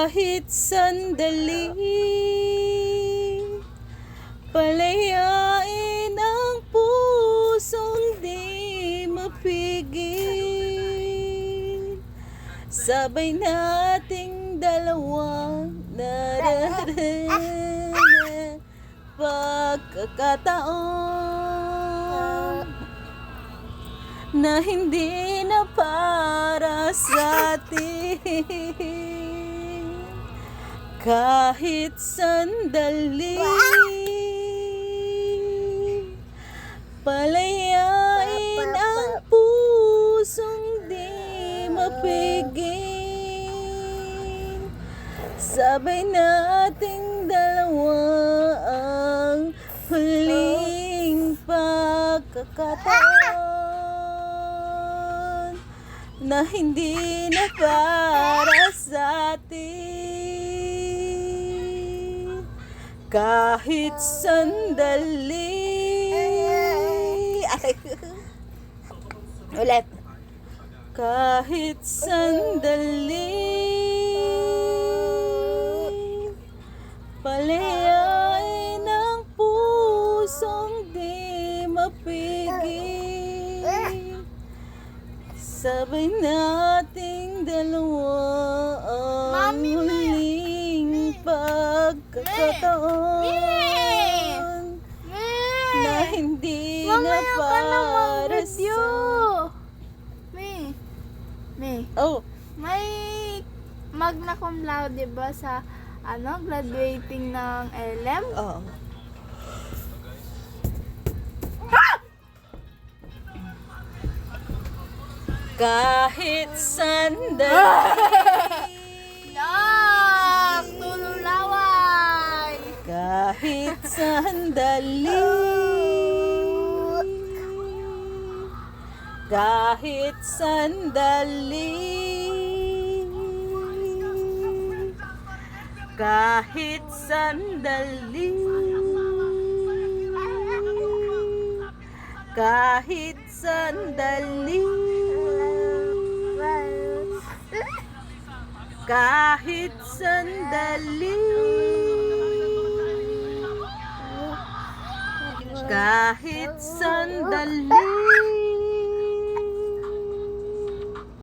Kahit sandali, palayain ang pusong di mapigil. Sabay nating dalawang nararana pagkakataon na hindi na para sa atin. Kahit sandali, palayain ang pusong di mapigil. Sabay nating dalawa ang huling pagkakataon na hindi na para sa atin. Kahit sandali. Ulit. Kahit sandali, palayain ang pusong di mapigil. Sabay nating dalawa ang huling pagkakataon na hindi na para sa... Oh, Oh, may magna cum laude ba sa graduating ng LM? oh. Kahit sandali, Yak! Tululaway! kahit sandali, kahit sandali, kahit sandali, kahit sandali, kahit sandali, kahit sandali,